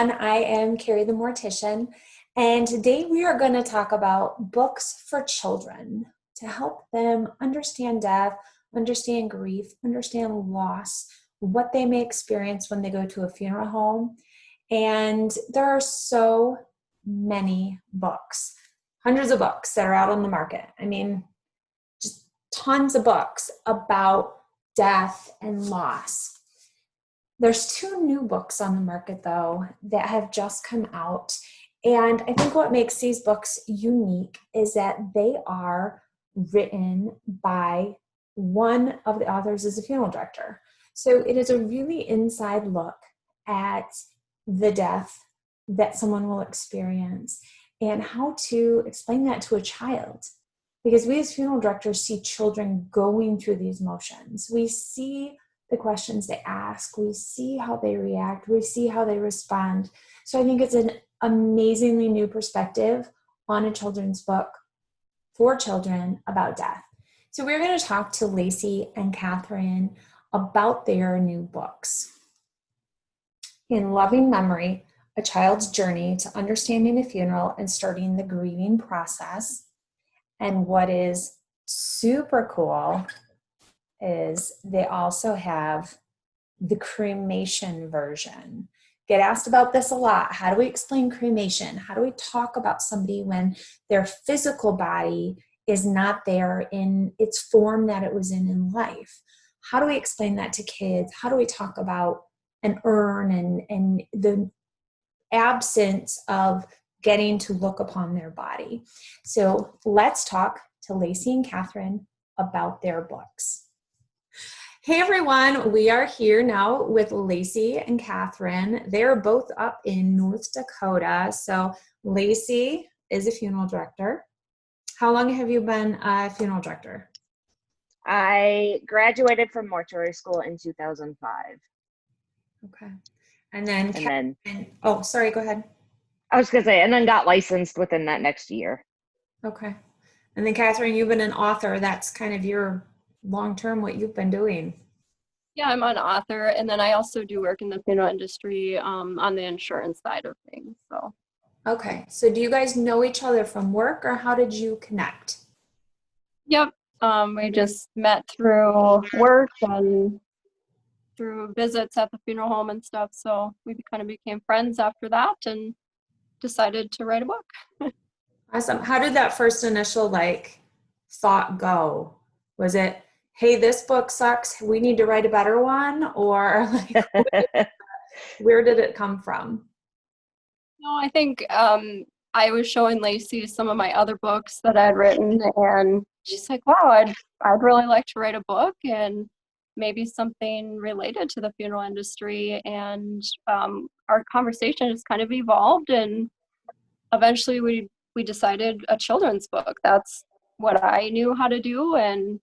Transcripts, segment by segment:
everyone. I am Kari the Mortician, and today we are going to talk about books for children to help them understand death, understand grief, understand loss, what they may experience when they go to a funeral home. And there are so many books, hundreds of books that are out on the market. I mean, just tons of books about death and loss. There's 2 new books on the market, though, that have just come out. And I think what makes these books unique is that they are written by one of the authors is a funeral director. So it is a really inside look at the death that someone will experience and how to explain that to a child. Because we as funeral directors see children going through these motions. We see the questions they ask, we see how they react, we see how they respond. So I think it's an amazingly new perspective on a children's book for children about death. So we're going to talk to Lacie and Katherine about their new books. In Loving Memory, A Child's Journey to Understanding the Funeral and Starting the Grieving Process. And what is super cool is they also have the cremation version. Get asked about this a lot. How do we explain cremation? How do we talk about somebody when their physical body is not there in its form that it was in life? How do we explain that to kids? How do we talk about an urn and the absence of getting to look upon their body? So let's talk to Lacie and Katherine about their books. Hey everyone, we are here now with Lacie and Katherine. They're both up in North Dakota. So Lacie is a funeral director. How long have you been a funeral director? I graduated from mortuary school in 2005. Okay. And then, oh, sorry, go ahead. I was going to say, and then got licensed within that next year. Okay. And then Katherine, you've been an author. That's kind of your long-term, what you've been doing. Yeah, I'm an author, and then I also do work in the funeral industry on the insurance side of things. So. Okay. So do you guys know each other from work, or how did you connect? Yep. We just met through work and through visits at the funeral home and stuff. So we kind of became friends after that and decided to write a book. Awesome. How did that first initial thought go? Was it, hey, this book sucks, we need to write a better one? Or where did it come from? No, I think I was showing Lacie some of my other books that I had written, and she's like, wow, I'd really like to write a book and maybe something related to the funeral industry. And our conversation has kind of evolved, and eventually we decided a children's book. That's what I knew how to do, and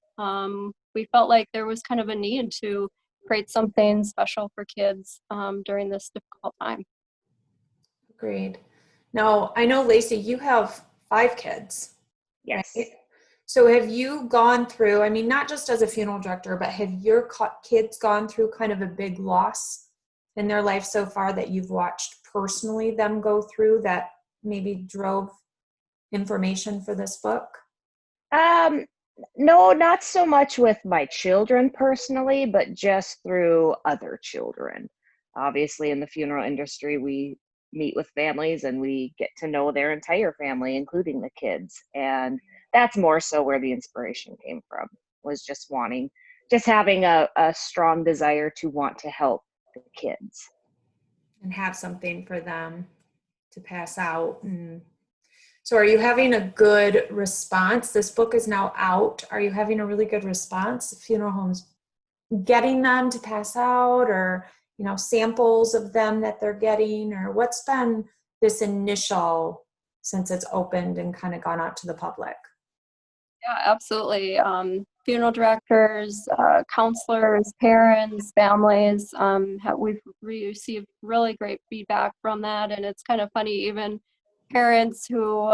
we felt like there was kind of a need to create something special for kids during this difficult time. Agreed. Now, I know, Lacie, you have 5 kids. Yes. Right? So have you gone through, I mean, not just as a funeral director, but have your kids gone through kind of a big loss in their life so far that you've watched personally them go through that maybe drove information for this book? No, not so much with my children personally, but just through other children. Obviously, in the funeral industry, we meet with families and we get to know their entire family, including the kids. And that's more so where the inspiration came from, was just having a strong desire to want to help the kids. And have something for them to pass out. So are you having a good response? This book is now out. Are you having a really good response? Funeral homes getting them to pass out, or samples of them that they're getting, or what's been this initial since it's opened and kind of gone out to the public? Yeah, absolutely. Funeral directors, counselors, parents, families, we've received really great feedback from that. And it's kind of funny, even parents who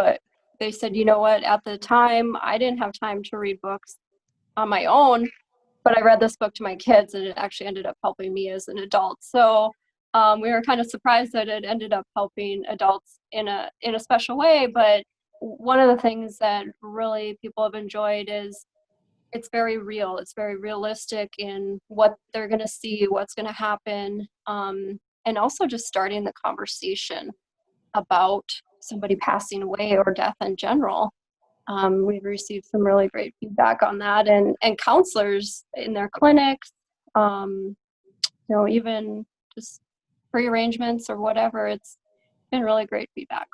they said, you know what, at the time, I didn't have time to read books on my own, but I read this book to my kids and it actually ended up helping me as an adult. So we were kind of surprised that it ended up helping adults in a special way. But one of the things that really people have enjoyed is it's very real. It's very realistic in what they're going to see, what's going to happen, and also just starting the conversation about somebody passing away or death in general. We've received some really great feedback on that, and counselors in their clinics, even just pre-arrangements or whatever. It's been really great feedback.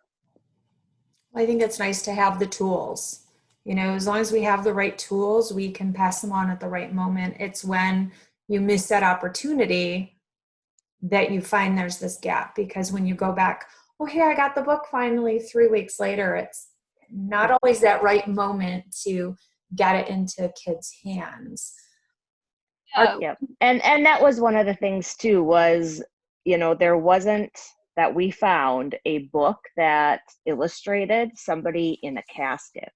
I think it's nice to have the tools. As long as we have the right tools, we can pass them on at the right moment. It's when you miss that opportunity that you find there's this gap, because when you go back, oh, here, I got the book finally 3 weeks later, it's not always that right moment to get it into kids' hands. Yeah. And that was one of the things too, was, there wasn't, that we found a book that illustrated somebody in a casket.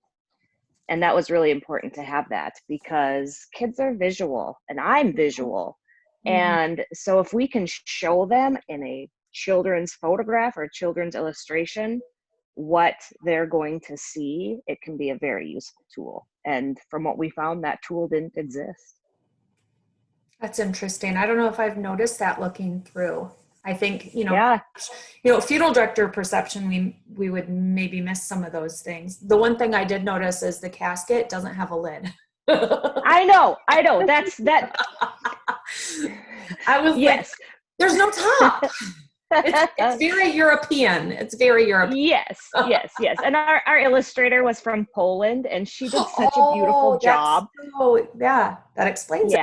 And that was really important to have that, because kids are visual and I'm visual. Mm-hmm. And so if we can show them in a children's photograph or children's illustration what they're going to see, it can be a very useful tool. And from what we found, that tool didn't exist. That's interesting. I don't know if I've noticed that looking through. I think, Yeah. Funeral director perception, we would maybe miss some of those things. The one thing I did notice is the casket doesn't have a lid. I know. That's that. I was yes. Like, there's no top. It's very European. It's very European. Yes. And our illustrator was from Poland, and she did such a beautiful job. Yeah, that explains it.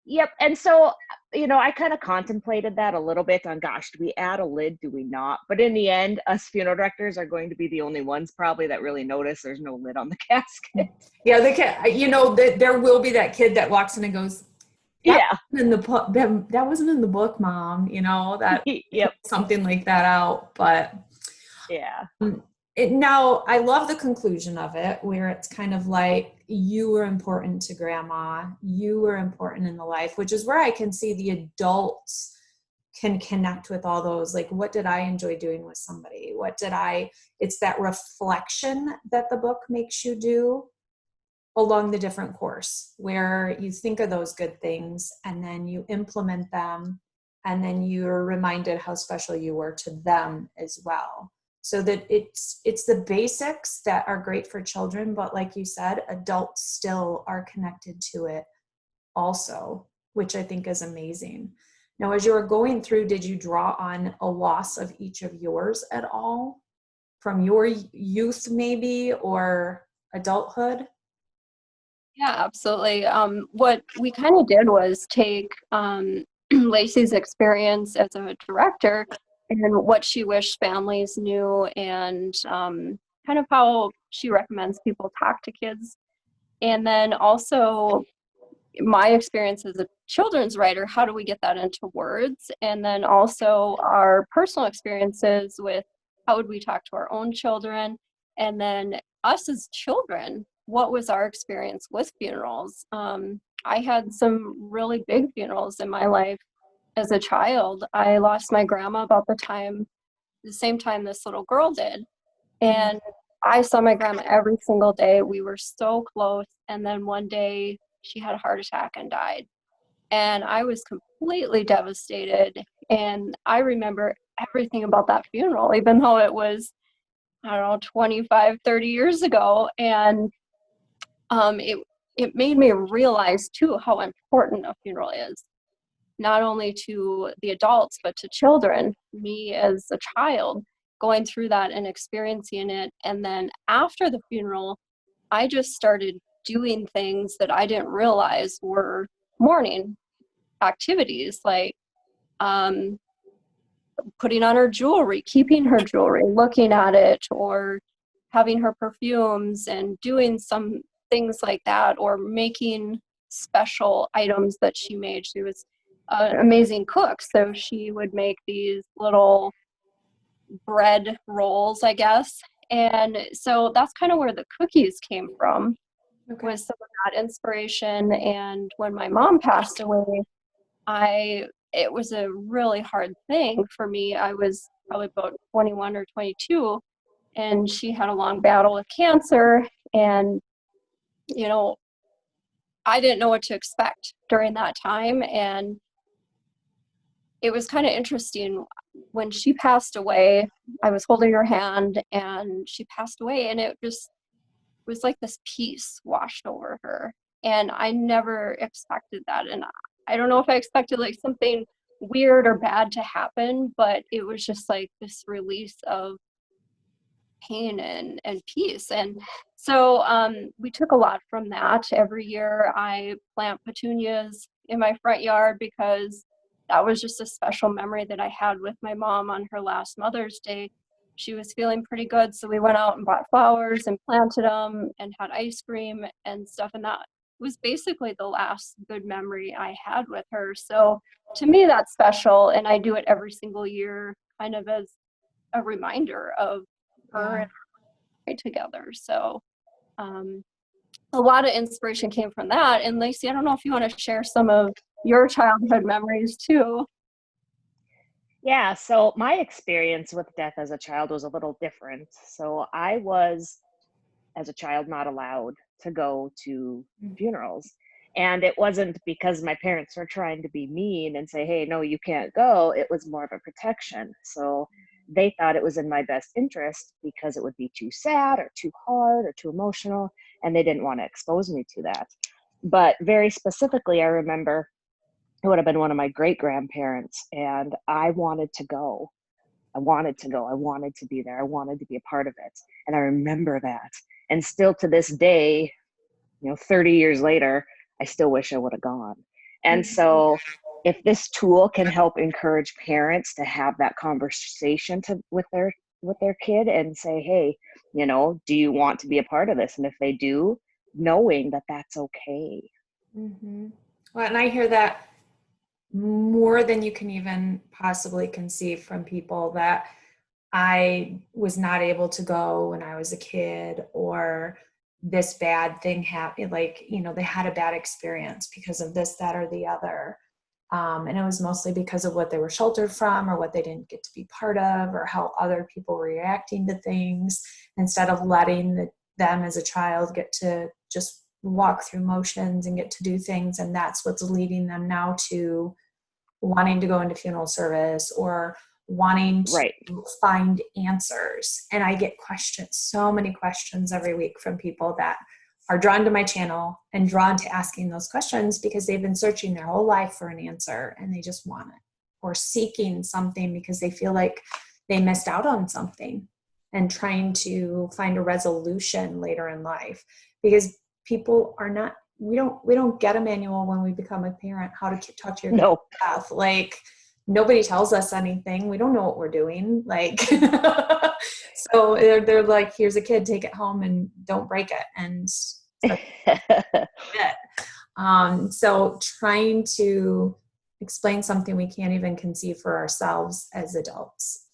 Yep. And so, I kind of contemplated that a little bit on, gosh, do we add a lid? Do we not? But in the end, us funeral directors are going to be the only ones probably that really notice there's no lid on the casket. Yeah, there will be that kid that walks in and goes, that wasn't in the book, Mom. That yep. Something like that out. But yeah. Now, I love the conclusion of it, where it's kind of like, you were important to Grandma, you were important in the life, which is where I can see the adults can connect with all those, like, what did I enjoy doing with somebody? It's that reflection that the book makes you do along the different course, where you think of those good things and then you implement them, and then you're reminded how special you were to them as well. So that it's the basics that are great for children, but like you said, adults still are connected to it also, which I think is amazing. Now, as you were going through, did you draw on a loss of each of yours at all, from your youth maybe, or adulthood? Yeah, absolutely. What we kind of did was take Lacie's experience as a director and what she wished families knew, and kind of how she recommends people talk to kids. And then also my experience as a children's writer, how do we get that into words? And then also our personal experiences with how would we talk to our own children? And then us as children, what was our experience with funerals? I had some really big funerals in my life. As a child, I lost my grandma about the same time this little girl did. And I saw my grandma every single day. We were so close. And then one day she had a heart attack and died. And I was completely devastated. And I remember everything about that funeral, even though it was, 25, 30 years ago. And it made me realize too how important a funeral is, not only to the adults, but to children. Me as a child going through that and experiencing it. And then after the funeral, I just started doing things that I didn't realize were mourning activities, like putting on her jewelry, keeping her jewelry, looking at it, or having her perfumes, and doing some things like that, or making special items that she made. She was an amazing cook, so she would make these little bread rolls, I guess. And so that's kind of where the cookies came from, was some of that inspiration. And when my mom passed away, I it was a really hard thing for me. I was probably about 21 or 22, and she had a long battle with cancer. And, you know, I didn't know what to expect during that time. And it was kind of interesting when she passed away. I was holding her hand and she passed away, and it just was like this peace washed over her. And I never expected that. And I don't know if I expected like something weird or bad to happen, but it was just like this release of pain and peace. And so we took a lot from that. Every year I plant petunias in my front yard because that was just a special memory that I had with my mom on her last Mother's Day. She was feeling pretty good, so we went out and bought flowers and planted them and had ice cream and stuff, and that was basically the last good memory I had with her. So to me that's special, and I do it every single year kind of as a reminder of her Yeah. and I together. So a lot of inspiration came from that. And Lacie, I don't know if you want to share some of your childhood memories too. Yeah, so my experience with death as a child was a little different. So I was, as a child, not allowed to go to funerals. And it wasn't because my parents were trying to be mean and say, hey, no, you can't go. It was more of a protection. So they thought it was in my best interest because it would be too sad or too hard or too emotional. And they didn't want to expose me to that. But very specifically, I remember it would have been one of my great grandparents, and I wanted to go. I wanted to go. I wanted to be there. I wanted to be a part of it. And I remember that. And still to this day, 30 years later, I still wish I would have gone. And so if this tool can help encourage parents to have that conversation with their kid and say, hey, do you want to be a part of this? And if they do, knowing that that's okay. Mm-hmm. Well, and I hear that more than you can even possibly conceive from people that I was not able to go when I was a kid, or this bad thing happened, like, they had a bad experience because of this, that, or the other. And it was mostly because of what they were sheltered from or what they didn't get to be part of or how other people were reacting to things, instead of letting them as a child get to just walk through motions and get to do things. And that's what's leading them now to wanting to go into funeral service or wanting Right. to find answers. And I get questions, so many questions every week from people that are drawn to my channel and drawn to asking those questions because they've been searching their whole life for an answer and they just want it, or seeking something because they feel like they missed out on something and trying to find a resolution later in life. Because people are not, we don't get a manual when we become a parent how to talk to your kid No. about death. Like, nobody tells us anything. We don't know what we're doing. Like, so they're like, here's a kid, take it home and don't break it. And so trying to explain something we can't even conceive for ourselves as adults,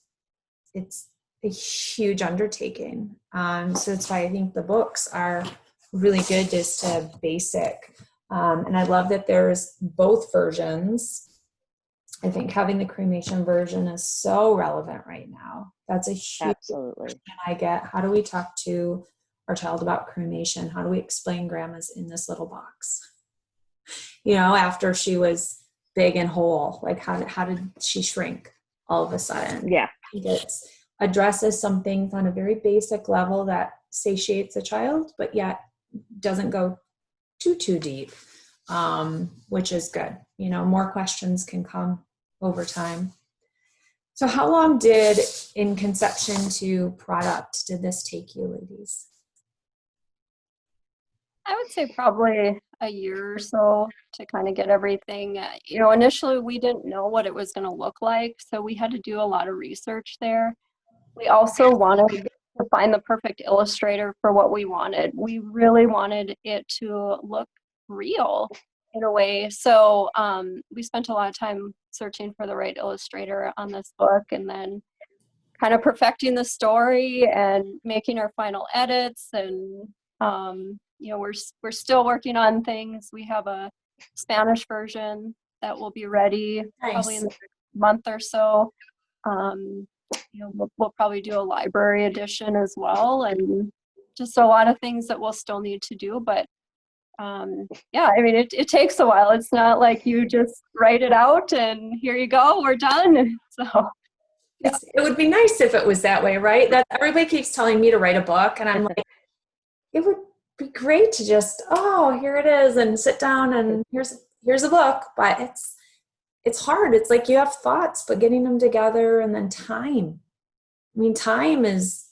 it's a huge undertaking. So that's why I think the books are really good, just to basic. And I love that there's both versions. I think having the cremation version is so relevant right now. That's a huge Absolutely. question I get. How do we talk to our child about cremation? How do we explain grandma's in this little box? After she was big and whole, like how did she shrink all of a sudden? Yeah. It addresses some things on a very basic level that satiates a child, but yet doesn't go too deep, which is good. More questions can come over time. So how long did, in conception to product, did this take you, ladies? I would say probably a year or so to kind of get everything. Initially we didn't know what it was going to look like, so we had to do a lot of research there. We also wanted to find the perfect illustrator for what we wanted. We really wanted it to look real in a way. So we spent a lot of time searching for the right illustrator on this book, and then kind of perfecting the story and making our final edits. And we're still working on things. We have a Spanish version that will be ready probably Nice. in the next month or so. We'll probably do a library edition as well, and just a lot of things that we'll still need to do. But yeah, I mean, it takes a while. It's not like you just write it out and here you go, we're done. So It would be nice if it was that way, right? That everybody keeps telling me to write a book, and I'm like, it would be great to just, oh, here it is, and sit down and here's a book. But it's hard. It's like you have thoughts, but getting them together, and then time. I mean, time is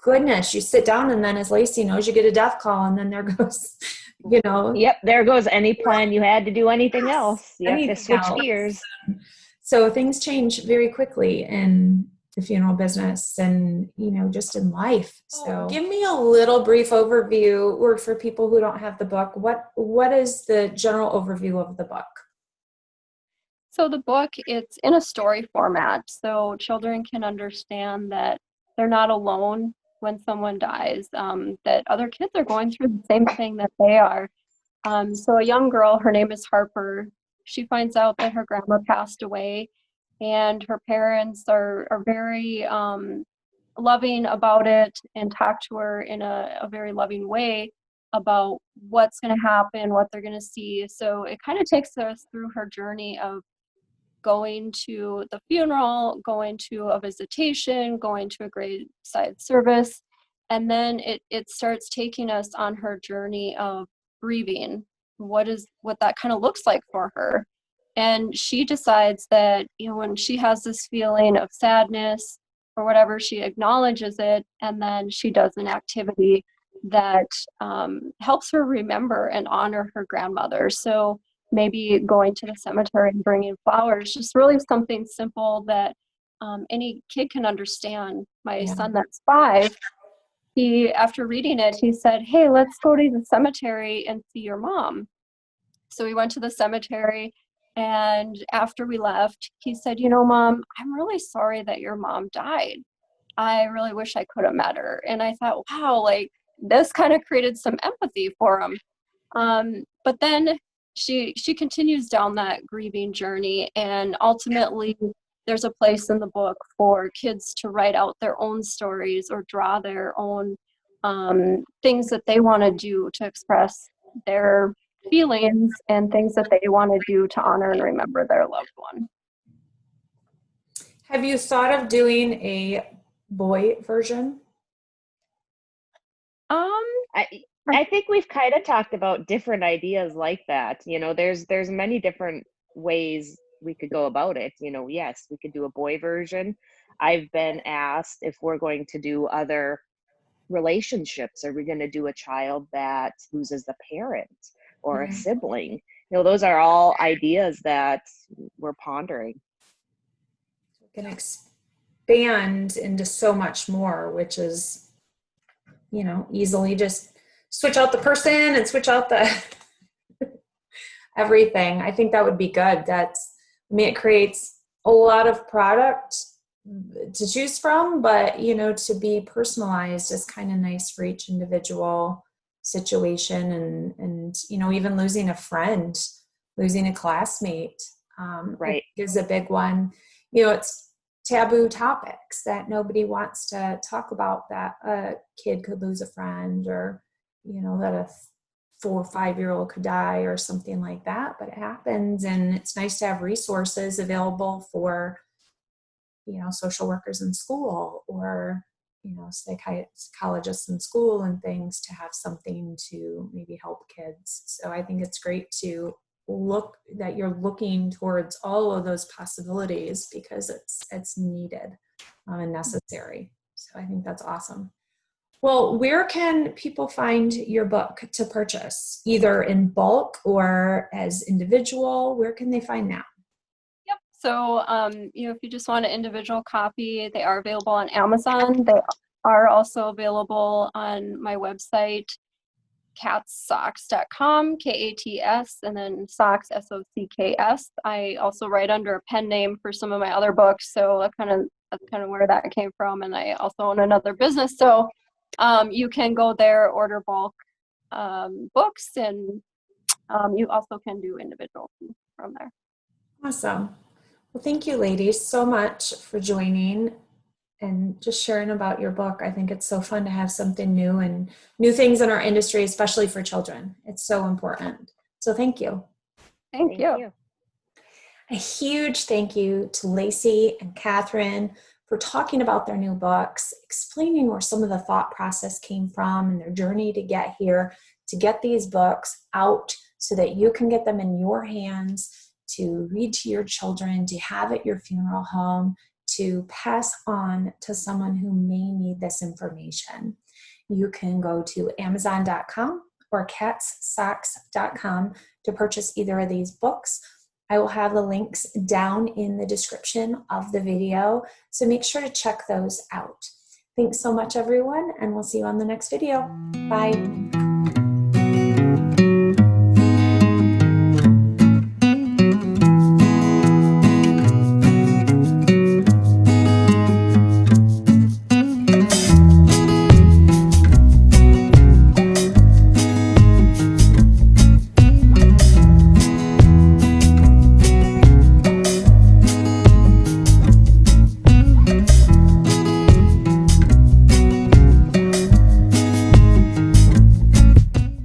goodness. You sit down, and then as Lacie knows, you get a death call, and then there goes, Yep, there goes any plan you had to do anything else. You have to anything switch else. gears. So things change very quickly in the funeral business and, just in life. So give me a little brief overview, or for people who don't have the book, what is the general overview of the book? So the book, it's in a story format, so children can understand that they're not alone when someone dies, that other kids are going through the same thing that they are. So a young girl, her name is Harper, she finds out that her grandma passed away, and her parents are very loving about it and talk to her in a very loving way about what's going to happen, what they're going to see. So it kind of takes us through her journey of going to the funeral, going to a visitation, going to a graveside service, and then it starts taking us on her journey of grieving, what that kind of looks like for her. And she decides that, when she has this feeling of sadness or whatever, she acknowledges it, and then she does an activity that helps her remember and honor her grandmother. So maybe going to the cemetery and bringing flowers, just really something simple that any kid can understand. My son that's 5, after reading it, he said, "Hey, let's go to the cemetery and see your mom." So we went to the cemetery, and after we left, he said, "Mom, I'm really sorry that your mom died. I really wish I could have met her." And I thought, wow, like this kind of created some empathy for him. But then she continues down that grieving journey, and ultimately there's a place in the book for kids to write out their own stories or draw their own things that they want to do to express their feelings and things that they want to do to honor and remember their loved one. Have you thought of doing a boy version? I think we've kind of talked about different ideas like that. There's many different ways we could go about it. Yes, we could do a boy version. I've been asked if we're going to do other relationships. Are we going to do a child that loses a parent or a sibling? Those are all ideas that we're pondering. We can expand into so much more, which is, easily just switch out the person and switch out the everything. I think that would be good. It creates a lot of product to choose from, but, to be personalized is kind of nice for each individual situation. And, even losing a friend, losing a classmate, right, is a big one. It's taboo topics that nobody wants to talk about, that a kid could lose a friend, or, that a 4 or 5-year-old could die or something like that, but it happens. And it's nice to have resources available for, social workers in school, or, psychologists in school and things, to have something to maybe help kids. So I think it's great to look that you're looking towards all of those possibilities, because it's needed and necessary. So I think that's awesome. Well, where can people find your book to purchase, either in bulk or as individual? Where can they find that? Yep. So, if you just want an individual copy, they are available on Amazon. They are also available on my website, katssocks.com, Kats, and then socks, SOCKS. I also write under a pen name for some of my other books, so that's kind of where that came from. And I also own another business, so you can go there, order bulk books, and you also can do individual from there. Awesome. Well, thank you, ladies, so much for joining and just sharing about your book. I think it's so fun to have something new and new things in our industry, especially for children. It's so important. So thank you. Thank you. A huge thank you to Lacie and Katherine for talking about their new books, explaining where some of the thought process came from and their journey to get here, to get these books out so that you can get them in your hands to read to your children, to have at your funeral home, to pass on to someone who may need this information. You can go to Amazon.com or catssocks.com to purchase either of these books. I will have the links down in the description of the video, so make sure to check those out. Thanks so much, everyone, and we'll see you on the next video. Bye.